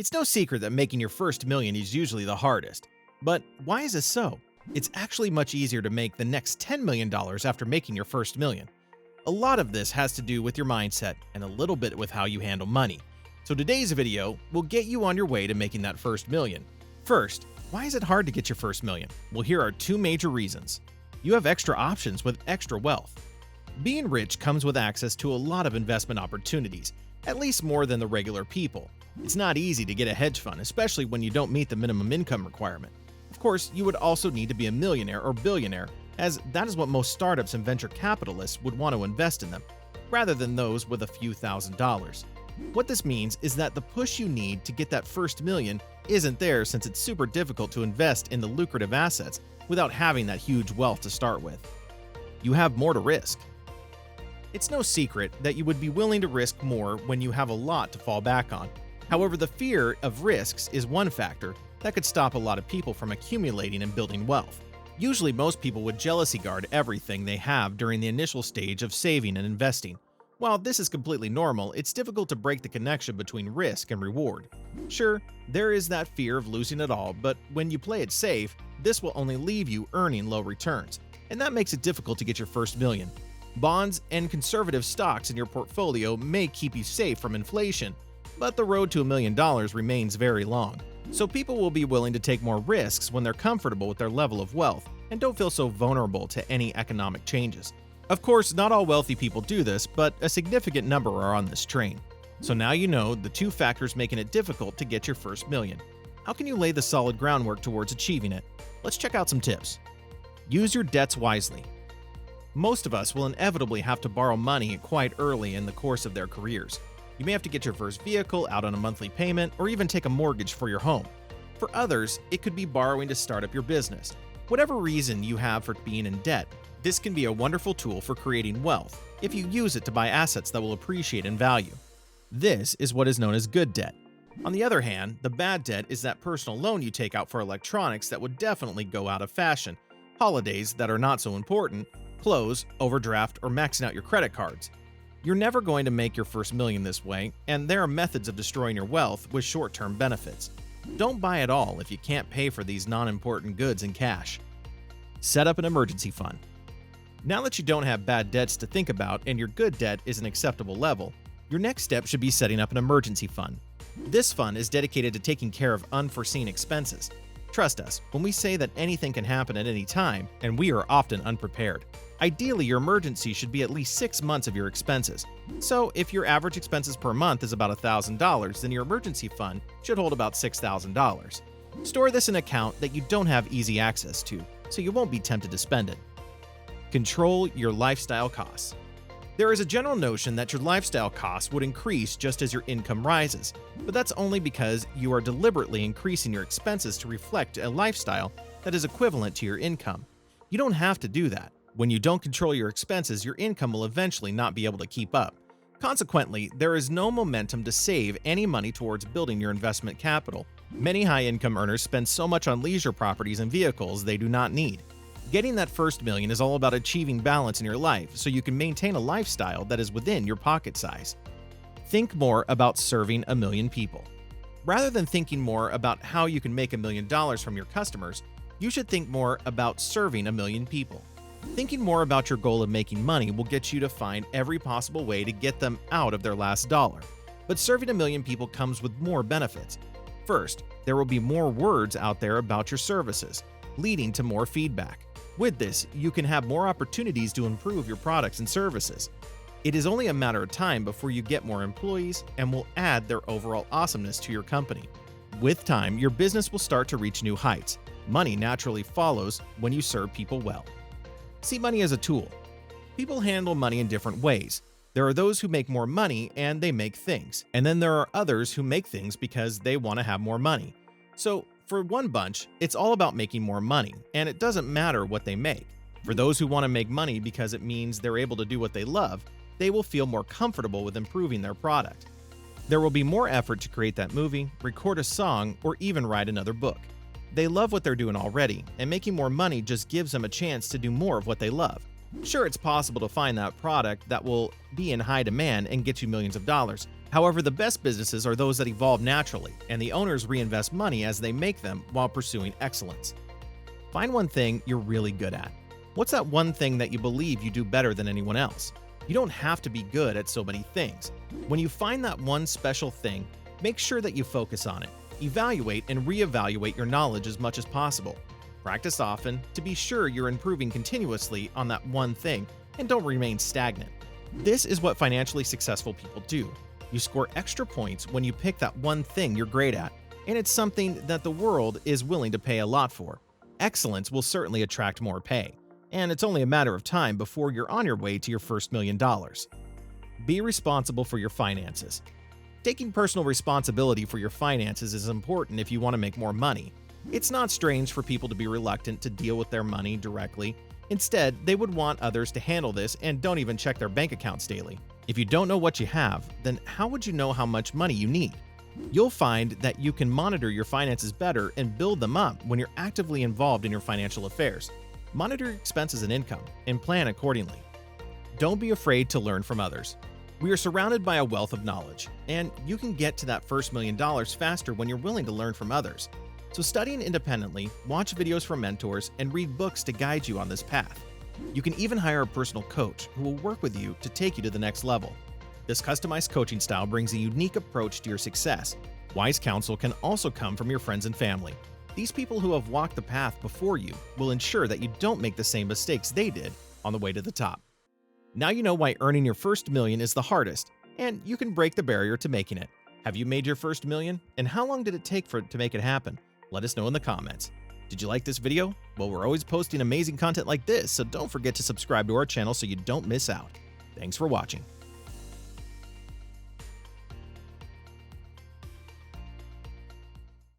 It's no secret that making your first million is usually the hardest. But why is this so? It's actually much easier to make the next $10 million after making your first million. A lot of this has to do with your mindset and a little bit with how you handle money. So today's video will get you on your way to making that first million. First, why is it hard to get your first million? Well, here are two major reasons. You have extra options with extra wealth. Being rich comes with access to a lot of investment opportunities, at least more than the regular people. It's not easy to get a hedge fund, especially when you don't meet the minimum income requirement. Of course, you would also need to be a millionaire or billionaire, as that is what most startups and venture capitalists would want to invest in them, rather than those with a few $1,000s. What this means is that the push you need to get that first million isn't there, since it's super difficult to invest in the lucrative assets without having that huge wealth to start with. You have more to risk. It's no secret that you would be willing to risk more when you have a lot to fall back on. However, the fear of risks is one factor that could stop a lot of people from accumulating and building wealth. Usually, most people would jealousy guard everything they have during the initial stage of saving and investing. While this is completely normal, it's difficult to break the connection between risk and reward. Sure, there is that fear of losing it all, but when you play it safe, this will only leave you earning low returns, and that makes it difficult to get your first million. Bonds and conservative stocks in your portfolio may keep you safe from inflation, but the road to $1 million remains very long. So people will be willing to take more risks when they're comfortable with their level of wealth and don't feel so vulnerable to any economic changes. Of course, not all wealthy people do this, but a significant number are on this train. So now you know the two factors making it difficult to get your first million. How can you lay the solid groundwork towards achieving it? Let's check out some tips. Use your debts wisely. Most of us will inevitably have to borrow money quite early in the course of their careers. You may have to get your first vehicle out on a monthly payment or even take a mortgage for your home. For others, it could be borrowing to start up your business. Whatever reason you have for being in debt, this can be a wonderful tool for creating wealth if you use it to buy assets that will appreciate in value. This is what is known as good debt. On the other hand, the bad debt is that personal loan you take out for electronics that would definitely go out of fashion, holidays that are not so important, clothes, overdraft, or maxing out your credit cards. You're never going to make your first million this way, and there are methods of destroying your wealth with short-term benefits. Don't buy it all if you can't pay for these non-important goods in cash. Set up an emergency fund. Now that you don't have bad debts to think about and your good debt is an acceptable level, your next step should be setting up an emergency fund. This fund is dedicated to taking care of unforeseen expenses. Trust us when we say that anything can happen at any time, and we are often unprepared. Ideally, your emergency should be at least 6 months of your expenses. So if your average expenses per month is about $1,000, then your emergency fund should hold about $6,000. Store this in an account that you don't have easy access to, so you won't be tempted to spend it. Control your lifestyle costs. There is a general notion that your lifestyle costs would increase just as your income rises, but that's only because you are deliberately increasing your expenses to reflect a lifestyle that is equivalent to your income. You don't have to do that. When you don't control your expenses, your income will eventually not be able to keep up. Consequently, there is no momentum to save any money towards building your investment capital. Many high-income earners spend so much on leisure properties and vehicles they do not need. Getting that first million is all about achieving balance in your life so you can maintain a lifestyle that is within your pocket size. Think more about serving 1 million people. Rather than thinking more about how you can make $1 million from your customers, you should think more about serving 1 million people. Thinking more about your goal of making money will get you to find every possible way to get them out of their last dollar. But serving 1 million people comes with more benefits. First, there will be more words out there about your services, leading to more feedback. With this, you can have more opportunities to improve your products and services. It is only a matter of time before you get more employees and will add their overall awesomeness to your company. With time, your business will start to reach new heights. Money naturally follows when you serve people well. See money as a tool. People handle money in different ways. There are those who make more money and they make things, and then there are others who make things because they want to have more money. So, for one bunch, it's all about making more money, and it doesn't matter what they make. For those who want to make money because it means they're able to do what they love, they will feel more comfortable with improving their product. There will be more effort to create that movie, record a song, or even write another book. They love what they're doing already, and making more money just gives them a chance to do more of what they love. Sure, it's possible to find that product that will be in high demand and get you millions of dollars, However, the best businesses are those that evolve naturally, and the owners reinvest money as they make them while pursuing excellence. Find one thing you're really good at. What's that one thing that you believe you do better than anyone else? You don't have to be good at so many things. When you find that one special thing, make sure that you focus on it. Evaluate and reevaluate your knowledge as much as possible. Practice often to be sure you're improving continuously on that one thing and don't remain stagnant. This is what financially successful people do. You score extra points when you pick that one thing you're great at, and it's something that the world is willing to pay a lot for. Excellence will certainly attract more pay, and it's only a matter of time before you're on your way to your first $1 million. Be responsible for your finances. Taking personal responsibility for your finances is important if you want to make more money. It's not strange for people to be reluctant to deal with their money directly. Instead, they would want others to handle this and don't even check their bank accounts daily. If you don't know what you have, then how would you know how much money you need? You'll find that you can monitor your finances better and build them up when you're actively involved in your financial affairs. Monitor your expenses and income, and plan accordingly. Don't be afraid to learn from others. We are surrounded by a wealth of knowledge, and you can get to that first $1 million faster when you're willing to learn from others. So studying independently, watch videos from mentors, and read books to guide you on this path. You can even hire a personal coach who will work with you to take you to the next level. This customized coaching style brings a unique approach to your success. Wise counsel can also come from your friends and family. These people who have walked the path before you will ensure that you don't make the same mistakes they did on the way to the top. Now you know why earning your first $1 million is the hardest, and you can break the barrier to making it. Have you made your first $1 million, and how long did it take to make it happen? Let us know in the comments. Did you like this video? Well, we're always posting amazing content like this, so don't forget to subscribe to our channel so you don't miss out. Thanks for watching.